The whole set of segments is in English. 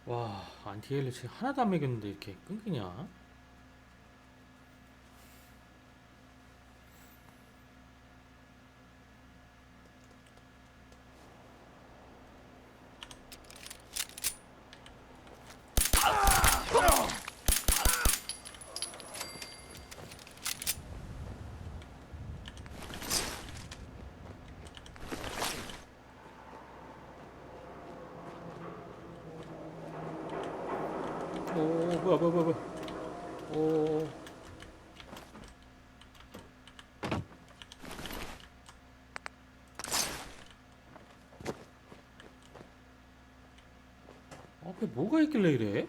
와, 안티에일리 지금 하나도 안 매겼는데 이렇게 끊기냐? 오, 뭐야. 오. 앞에 뭐가 있길래 이래?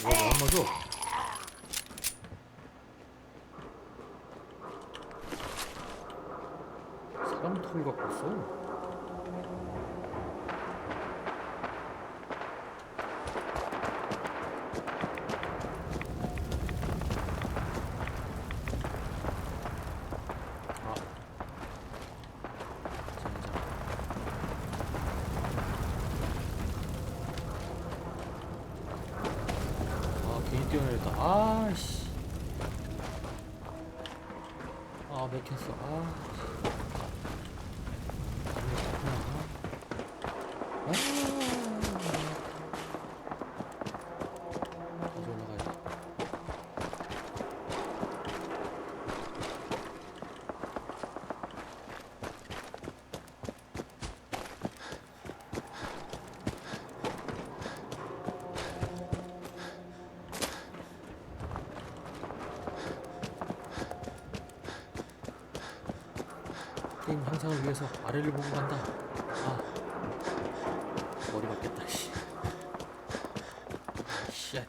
뭐가 안 맞아? 사람 털 갖고 있어. 아, 괜히 뛰어내렸다. 아씨. 아, 맥혔어. 다시 올라가야지. 게임 향상을 위해서 아래를 보고 간다. 아, 머리 맞겠다. 씨. 쉣.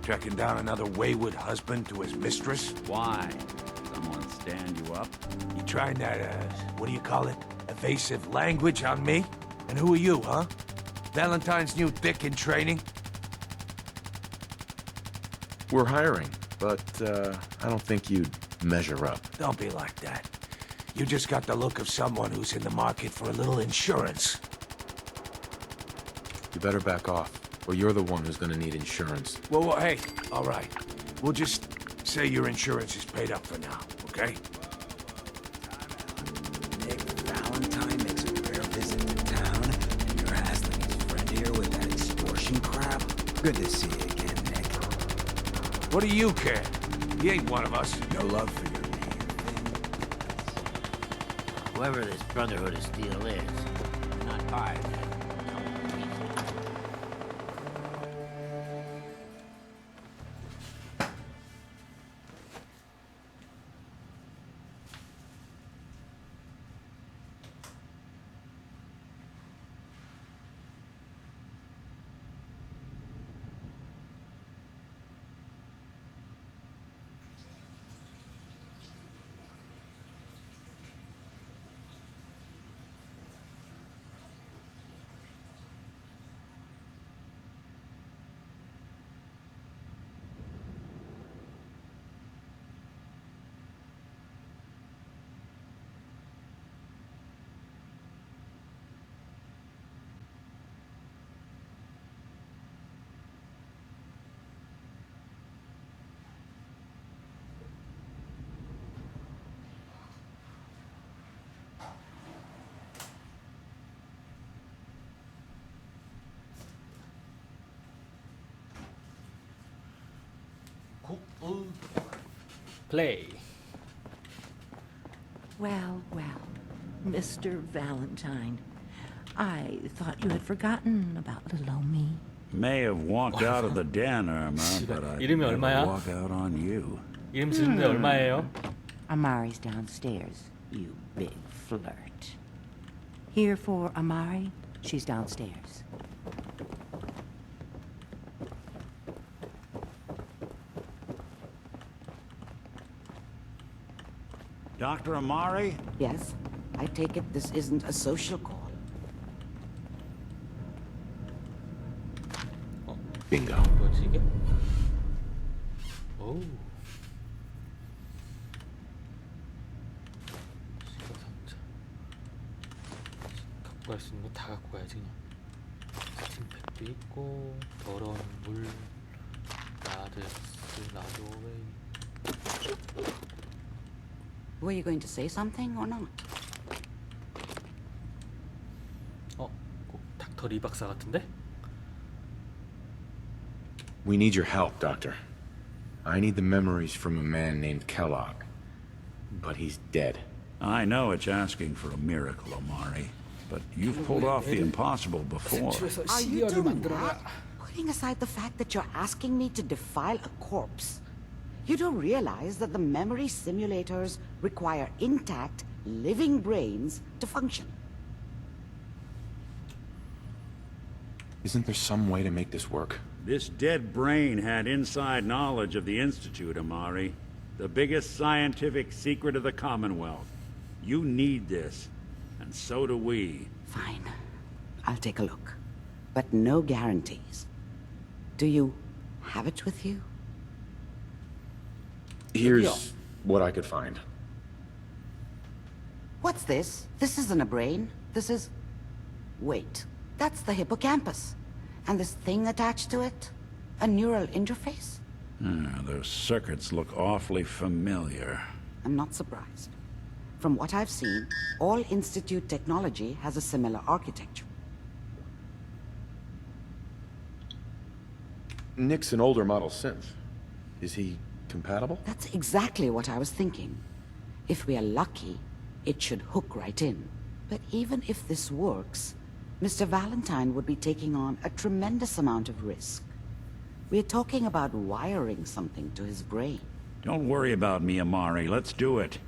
Tracking down another wayward husband to his mistress? Why? Someone stand you up? You trying that, what do you call it? evasive language on me? And who are you, huh? Valentine's new dick in training? We're hiring, but I don't think you'd measure up. Don't be like that. You just got the look of someone who's in the market for a little insurance. You better back off, or you're the one who's gonna need insurance. Well, hey, all right. We'll just say your insurance is paid up for now, okay? Nick Valentine makes a rare visit to town, and you're hassling his friend here with that extortion crap? Good to see you again, Nick. What do you care? He ain't one of us. No love for your name. Whoever this Brotherhood of Steel is, they're not part of that. 플레이. Well, Mr. Valentine, I thought you had forgotten about little old me. May have walked out of the den, Irma, but I 이름이 never 얼마야? walk out on you. 이름 짓는데 얼마예요? Amari's downstairs, you big flirt. Here for Amari, she's downstairs. Dr. Amari? Yes, I take it this isn't a social call. Bingo. 뭐지 이게? 오. 시가 상자. 갖고 갈 수 있는 거 다 갖고 가야지 그냥. 스팀팩도 있고 더러운 물, 라데스, 라도웨이. Were you going to say something or not? 꼭 닥터 리 박사 같은데? We need your help, Doctor. I need the memories from a man named Kellogg. But he's dead. I know it's asking for a miracle, Amari, but you've pulled off the impossible before. Are you doing that? Putting aside the fact that you're asking me to defile a corpse, you do realize that the memory simulators require intact, living brains to function. Isn't there some way to make this work? This dead brain had inside knowledge of the Institute, Amari. The biggest scientific secret of the Commonwealth. You need this, and so do we. Fine. I'll take a look. But no guarantees. Do you have it with you? Here's what I could find. What's this? This isn't a brain. This is... Wait. That's the hippocampus. And this thing attached to it? A neural interface? Those circuits look awfully familiar. I'm not surprised. From what I've seen, all Institute technology has a similar architecture. Nick's an older model synth. Is he compatible? That's exactly what I was thinking. If we are lucky, it should hook right in. But even if this works, Mr. Valentine would be taking on a tremendous amount of risk. We're talking about wiring something to his brain. Don't worry about me, Amari. Let's do it.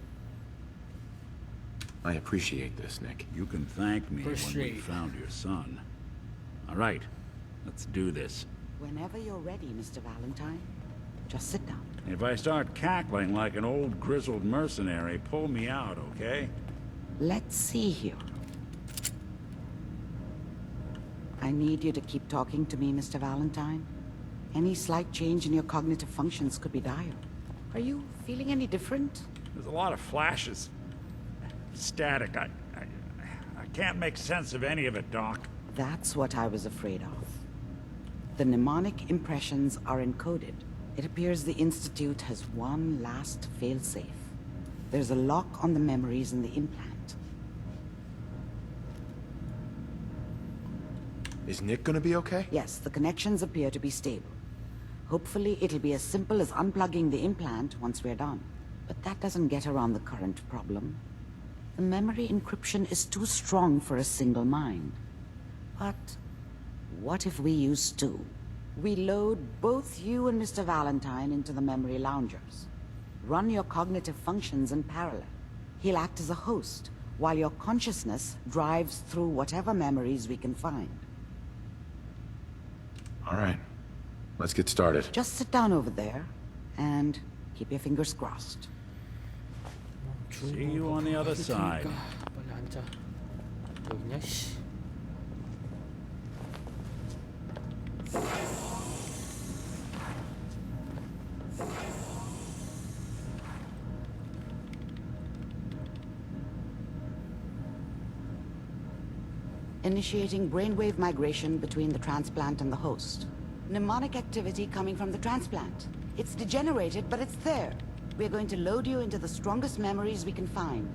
I appreciate this, Nick. You can thank me when we Appreciate. found your son. All right, let's do this. Whenever you're ready, Mr. Valentine, just sit down. If I start cackling like an old grizzled mercenary, pull me out, okay? Let's see here. I need you to keep talking to me, Mr. Valentine. Any slight change in your cognitive functions could be dire. Are you feeling any different? There's a lot of flashes. Static. I can't make sense of any of it, Doc. That's what I was afraid of. The mnemonic impressions are encoded. It appears the Institute has one last failsafe. There's a lock on the memories in the implant. Is Nick gonna be okay? Yes, the connections appear to be stable. Hopefully, it'll be as simple as unplugging the implant once we're done. But that doesn't get around the current problem. The memory encryption is too strong for a single mind. But what if we use two? We load both you and Mr. Valentine into the memory loungers. Run your cognitive functions in parallel. He'll act as a host, while your consciousness drives through whatever memories we can find. All right. Let's get started. Just sit down over there, and keep your fingers crossed. See you on the other side. 빨리 앉아. 여기냐, 씨. Initiating brainwave migration between the transplant and the host. Mnemonic activity coming from the transplant. It's degenerated, but it's there. We're going to load you into the strongest memories we can find.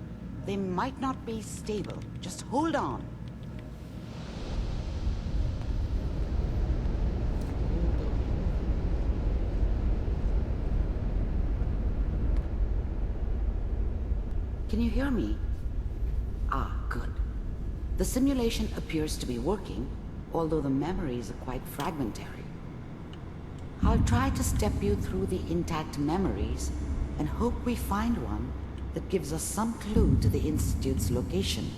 They might not be stable. Just hold on. Can you hear me? Ah, good. The simulation appears to be working, although the memories are quite fragmentary. I'll try to step you through the intact memories and hope we find one that gives us some clue to the Institute's location.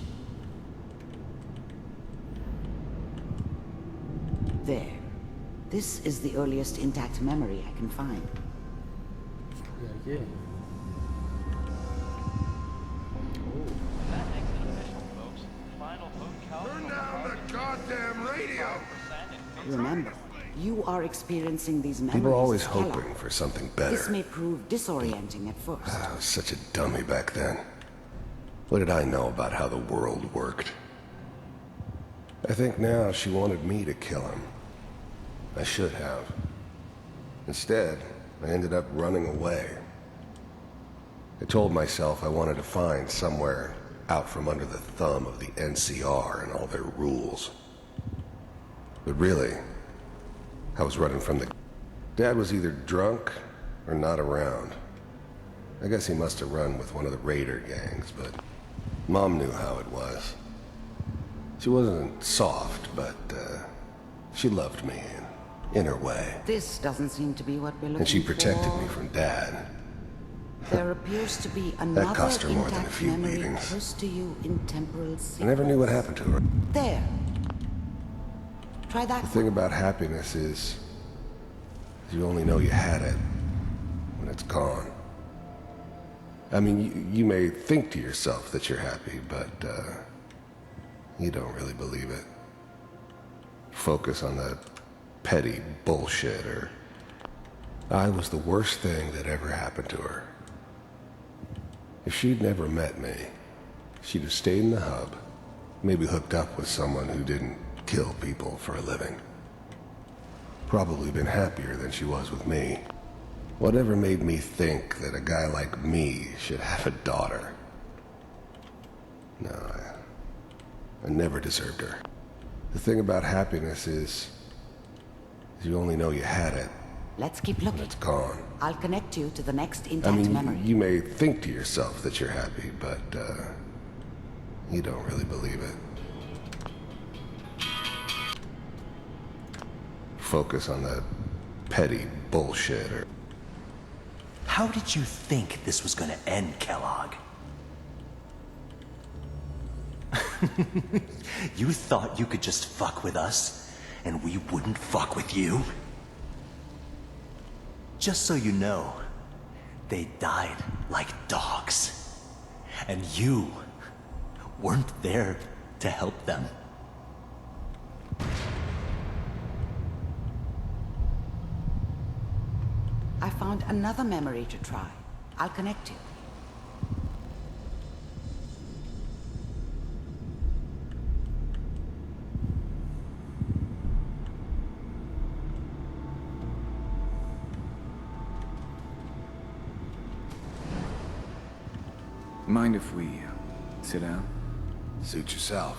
There. This is the earliest intact memory I can find. 뭐야, 이게. Turn down the goddamn radio! Remember, you are experiencing these memories. People are always as Kellogg. hoping for something This better. may prove disorienting at first. I was such a dummy back then. What did I know about how the world worked? I think now she wanted me to kill him. I should have. Instead, I ended up running away. I told myself I wanted to find somewhere out from under the thumb of the NCR and all their rules. But really, I was running from the... Dad was either drunk or not around. I guess he must have run with one of the raider gangs, but Mom knew how it was. She wasn't soft, but she loved me in her way. This doesn't seem to be what we're looking for. And she protected me from Dad. There appears to be another cost her more than a intact few memory beatings. close to you in temporal sequence. I never knew what happened to her. There. Try that. The thing about happiness is you only know you had it when it's gone. I mean, you may think to yourself that you're happy, but you don't really believe it. Focus on that petty bullshit, or I was the worst thing that ever happened to her. If she'd never met me, she'd have stayed in the hub, maybe hooked up with someone who didn't kill people for a living. Probably been happier than she was with me. Whatever made me think that a guy like me should have a daughter? No, I never deserved her. The thing about happiness is you only know you had it Let's keep when looking. it's gone. I'll connect you to the next I intact mean, memory. you may think to yourself that you're happy, but you don't really believe it. Focus on that petty bullshit, or How did you think this was gonna end, Kellogg? You thought you could just fuck with us, and we wouldn't fuck with you? Just so you know, they died like dogs. And you weren't there to help them. I found another memory to try. I'll connect you. Mind if we sit down? Suit yourself.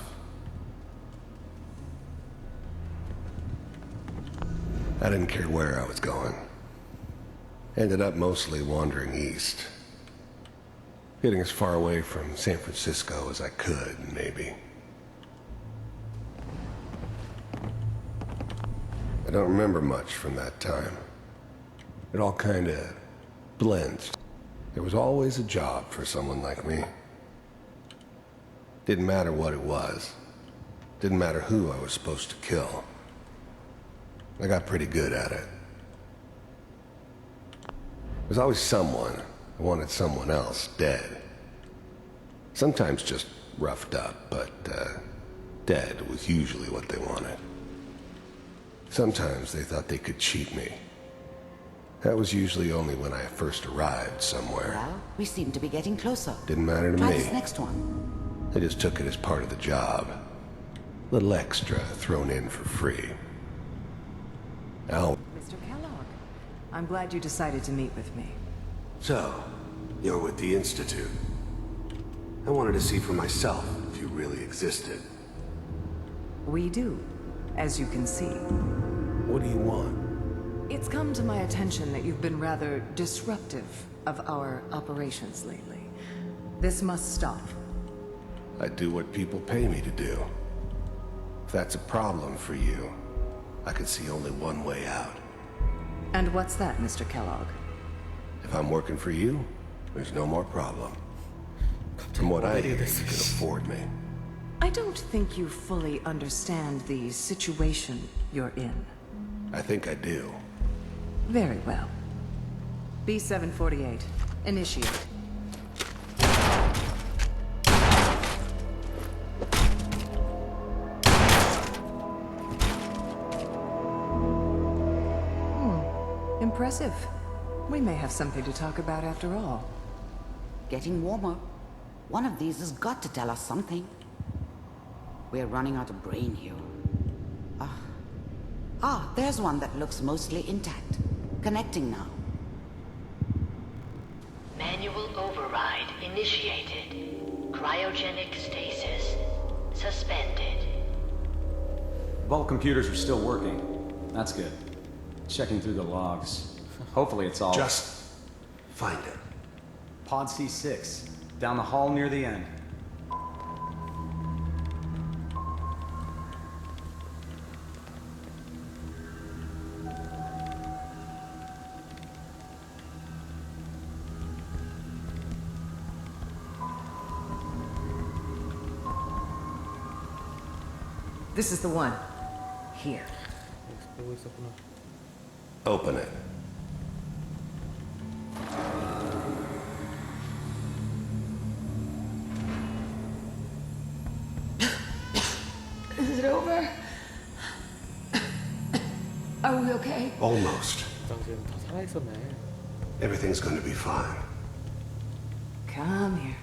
I didn't care where I was going. Ended up mostly wandering east. Getting as far away from San Francisco as I could, maybe. I don't remember much from that time. It all kinda blends. There was always a job for someone like me. Didn't matter what it was. Didn't matter who I was supposed to kill. I got pretty good at it. There's always someone who wanted someone else dead. Sometimes just roughed up, but dead was usually what they wanted. Sometimes they thought they could cheat me. That was usually only when I first arrived somewhere. Well, we seem to be getting closer. Didn't matter to Try me. this next one. They just took it as part of the job. Little extra thrown in for free. Al. Mr. Kellogg, I'm glad you decided to meet with me. So, you're with the Institute. I wanted to see for myself if you really existed. We do, as you can see. What do you want? It's come to my attention that you've been rather disruptive of our operations lately. This must stop. I do what people pay me to do. If that's a problem for you, I can see only one way out. And what's that, Mr. Kellogg? If I'm working for you, there's no more problem. From what I hear, you can afford me. I don't think you fully understand the situation you're in. I think I do. Very well. B-748, initiate. Impressive. We may have something to talk about after all. Getting warmer. One of these has got to tell us something. We're running out of brain here. There's one that looks mostly intact. Connecting now. Manual override initiated. Cryogenic stasis suspended. Vault computers are still working. That's good. Checking through the logs. Hopefully it's all... Just find it. Pod C6. Down the hall near the end. This is the one. Here. Open it. Is it over? Are we okay? Almost. 당시에는 다 살아있었네. Everything's going to be fine. Come here.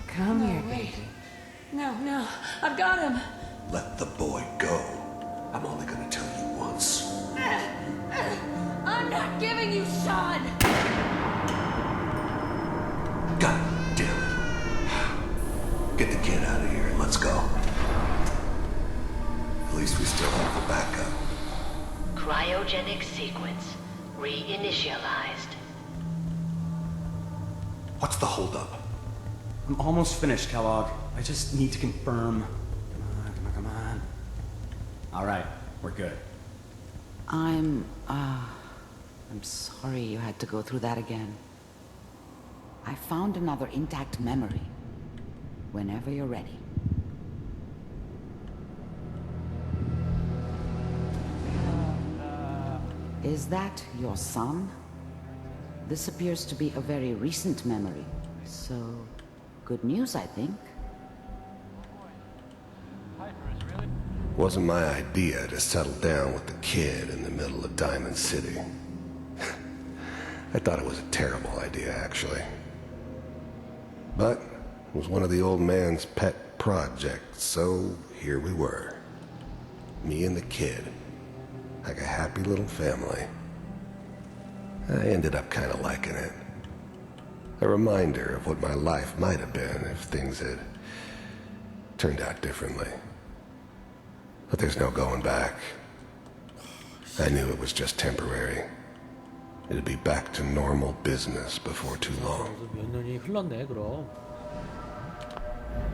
Come here, baby. No, I've got him. Let the boy go. I'm only going to tell you once. I'm not giving you Sean. God damn it. Get the kid out of here and let's go. At least we still have the backup. Cryogenic sequence reinitialized. What's the holdup? I'm almost finished, Kellogg. I just need to confirm. Come on. All right, we're good. I'm sorry you had to go through that again. I found another intact memory. Whenever you're ready. Is that your son? This appears to be a very recent memory. So, good news, I think. Wasn't my idea to settle down with the kid in the middle of Diamond City. I thought it was a terrible idea, actually. But it was one of the old man's pet projects, so here we were. Me and the kid, like a happy little family. I ended up kind of liking it. A reminder of what my life might have been if things had turned out differently. But there's no going back. I knew it was just temporary. It'd be back to normal business before too long. 몇 년이 흘렀네, 그럼.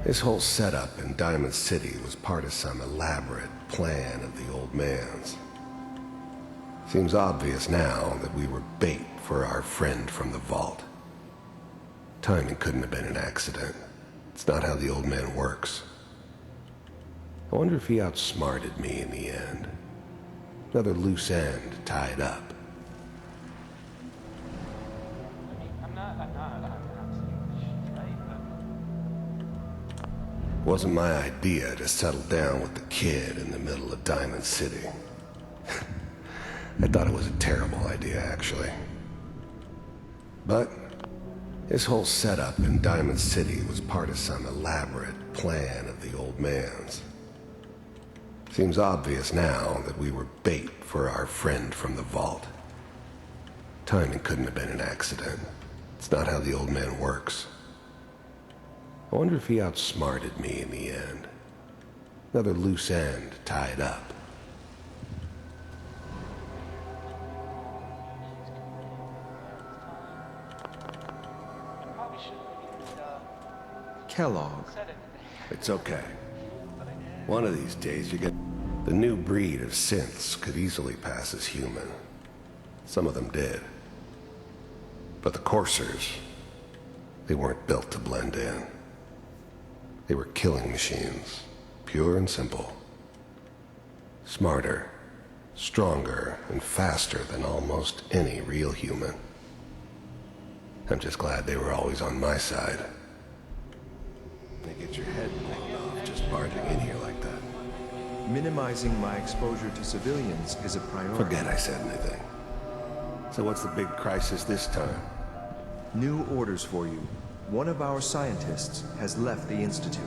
This whole setup in Diamond City was part of some elaborate plan of the old man's. Seems obvious now that we were bait for our friend from the vault. Timing couldn't have been an accident. It's not how the old man works. I wonder if he outsmarted me in the end. Another loose end tied up. Wasn't my idea to settle down with the kid in the middle of Diamond City. I thought it was a terrible idea, actually. But this whole setup in Diamond City was part of some elaborate plan of the old man's. Seems obvious now that we were bait for our friend from the vault. Timing couldn't have been an accident. It's not how the old man works. I wonder if he outsmarted me in the end. Another loose end tied up. Kellogg. It's okay. One of these days you get... The new breed of synths could easily pass as human. Some of them did. But the coursers, they weren't built to blend in. They were killing machines, pure and simple. Smarter, stronger, and faster than almost any real human. I'm just glad they were always on my side. They get your head blown off just barging in here like that. Minimizing my exposure to civilians is a priority. Forget I said anything. So what's the big crisis this time? New orders for you. One of our scientists has left the Institute.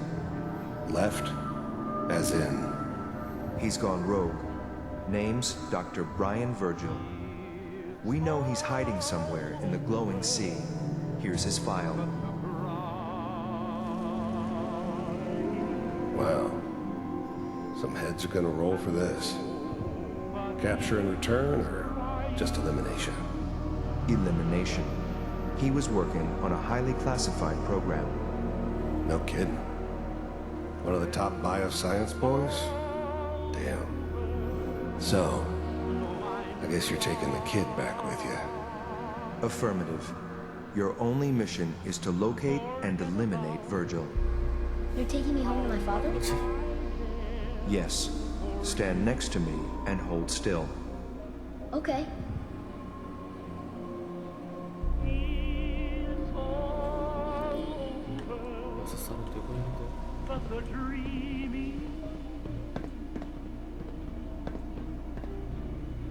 Left? As in? He's gone rogue. Name's Dr. Brian Virgil. We know he's hiding somewhere in the glowing sea. Here's his file. Wow. Some heads are gonna roll for this. Capture and return, or just elimination? Elimination. He was working on a highly classified program. No kidding. One of the top bioscience boys? Damn. So, I guess you're taking the kid back with you. Affirmative. Your only mission is to locate and eliminate Virgil. You're taking me home to my father? Yes. Stand next to me and hold still. Okay.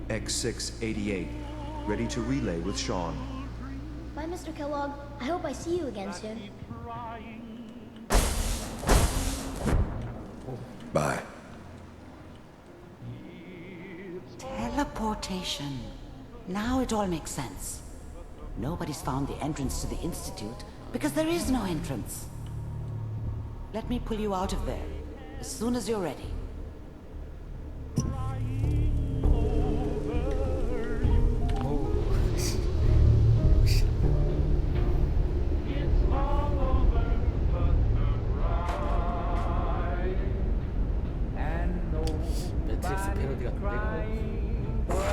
X688. Ready to relay with Sean. Bye, Mr. Kellogg. I hope I see you again soon. Bye. Teleportation. Now it all makes sense. Nobody's found the entrance to the Institute because there is no entrance. Let me pull you out of there as soon as you're ready.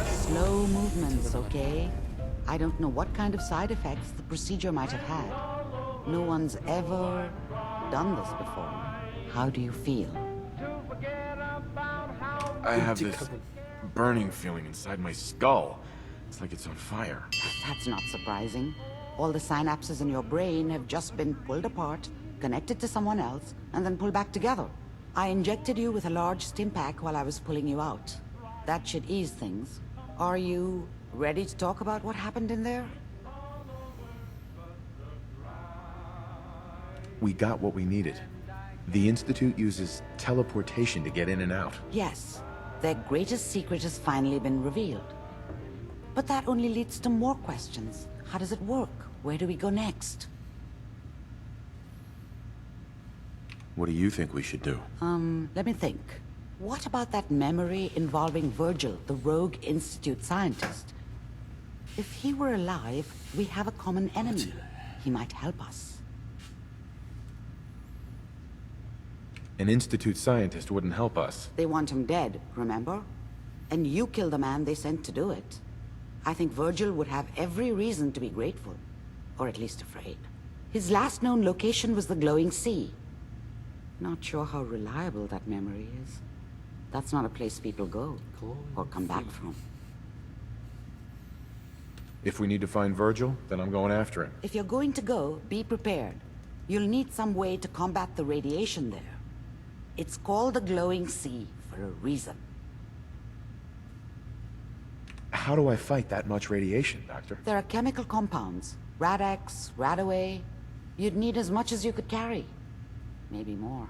Slow movements, okay? I don't know what kind of side effects the procedure might have had. No one's ever done this before. How do you feel? I have this burning feeling inside my skull. It's like it's on fire. That's not surprising. All the synapses in your brain have just been pulled apart, connected to someone else, and then pulled back together. I injected you with a large stim pack while I was pulling you out. That should ease things. Are you ready to talk about what happened in there? We got what we needed. The Institute uses teleportation to get in and out. Yes, their greatest secret has finally been revealed. But that only leads to more questions. How does it work? Where do we go next? What do you think we should do? Let me think. What about that memory involving Virgil, the rogue Institute scientist? If he were alive, we have a common enemy. He might help us. An Institute scientist wouldn't help us. They want him dead, remember? And you killed the man they sent to do it. I think Virgil would have every reason to be grateful. Or at least afraid. His last known location was the glowing sea. Not sure how reliable that memory is. That's not a place people go, or come back from. If we need to find Virgil, then I'm going after him. If you're going to go, be prepared. You'll need some way to combat the radiation there. It's called the glowing sea for a reason. How do I fight that much radiation, Doctor? There are chemical compounds. Rad-X, Radaway. You'd need as much as you could carry. Maybe more.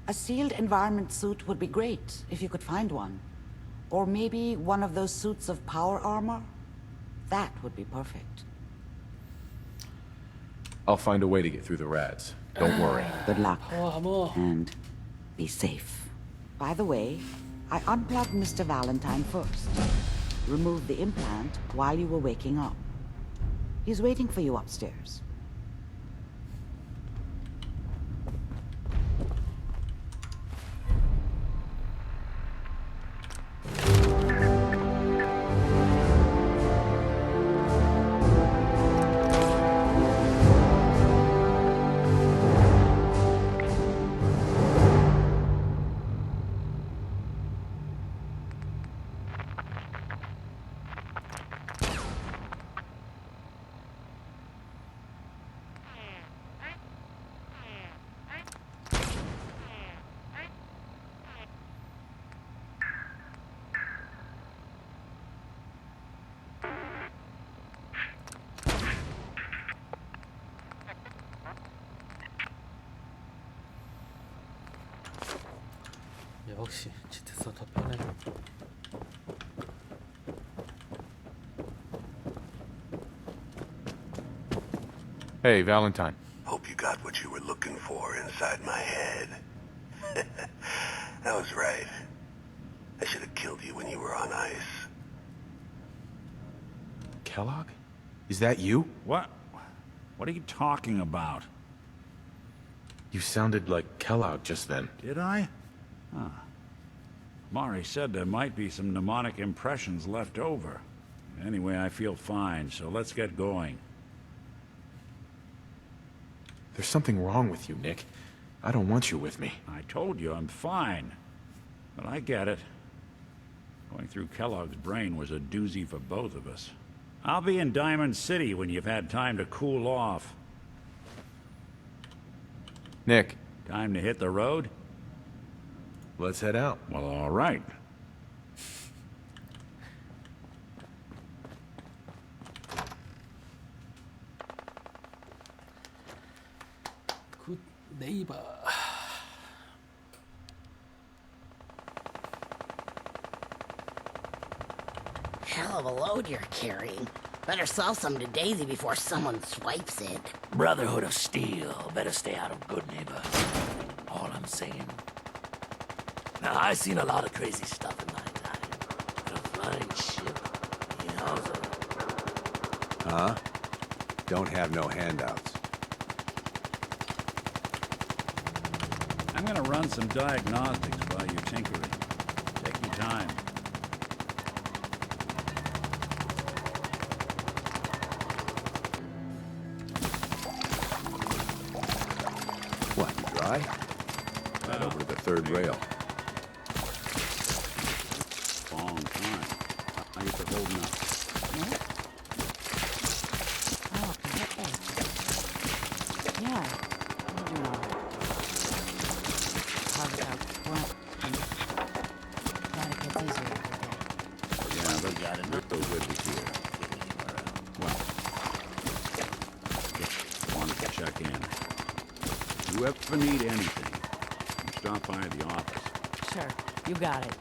A sealed environment suit would be great, if you could find one. Or maybe one of those suits of power armor? That would be perfect. I'll find a way to get through the rads. Don't worry. Good luck. And be safe. By the way, I unplugged Mr. Valentine first. Removed the implant while you were waking up. He's waiting for you upstairs. 역시 지트서 더 편해. Hey, Valentine. Hope you got what you were looking for inside my head. I was right. I should have killed you when you were on ice. Kellogg? Is that you? What? What are you talking about? You sounded like Kellogg just then. Did I? Huh. Mari said there might be some mnemonic impressions left over. Anyway, I feel fine, so let's get going. There's something wrong with you, Nick. I don't want you with me. I told you I'm fine. But I get it. Going through Kellogg's brain was a doozy for both of us. I'll be in Diamond City when you've had time to cool off. Nick. Time to hit the road? Let's head out. Well, all right. 굿 네이버. Hell of a load you're carrying. Better sell some to Daisy before someone swipes it. Brotherhood of Steel. Better stay out of good neighbor. All I'm saying. Now, I seen a lot of crazy stuff in my time. But a flying ship, yowza. Huh? Don't have no handouts. I'm gonna run some diagnostics while you're tinkering. Take your time. What, you dry? Right over to the third rail. Long time. I get to holding up. Oh, yeah. Carve it out front. Glad it gets easier every day. Yeah, but got it. Go with me here. Well, wanted to check in. You ever need anything, you stop by the office. Sure, you got it.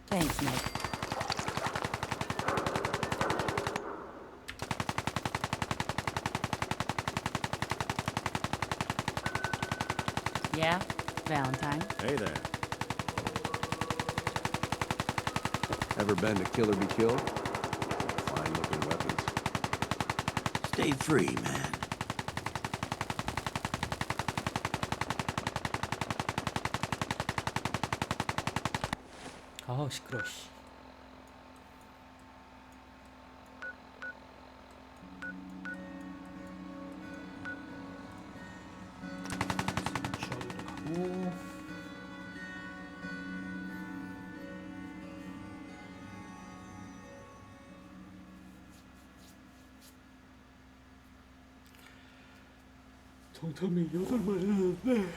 Thanks, Nick. Yeah, Valentine. Hey there. Ever been to Kill or Be Killed? Fine-looking weapons. Stay free, man. 아 시끄러. 씨. 가고. 정탐이 8마리 했는데.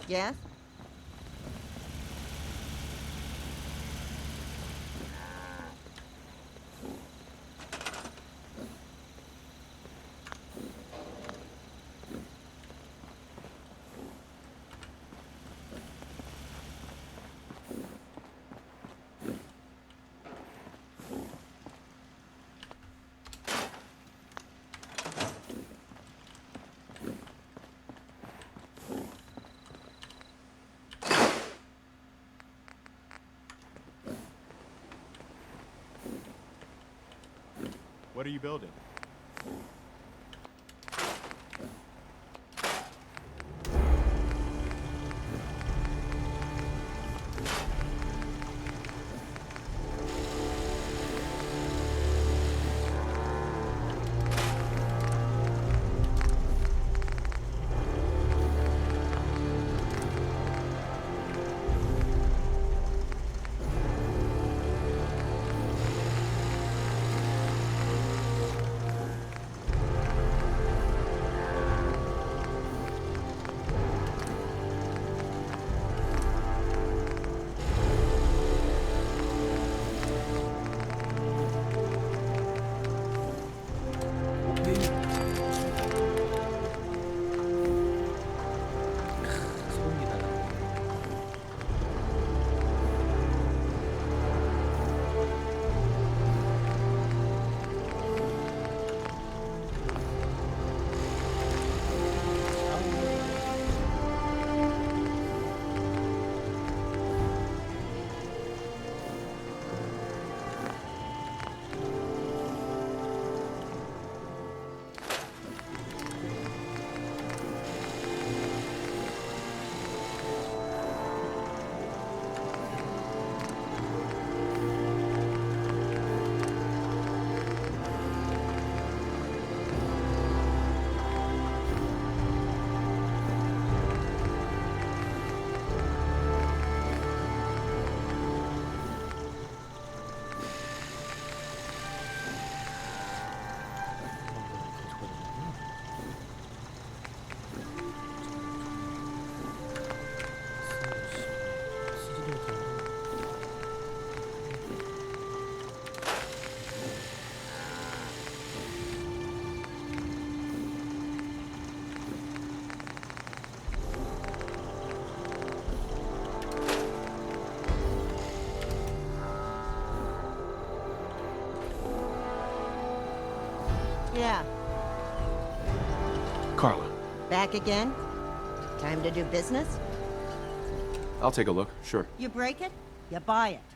Yes? What are you building? Yeah. Carla, Back again? Time to do business? I'll take a look, sure. You break it, you buy it.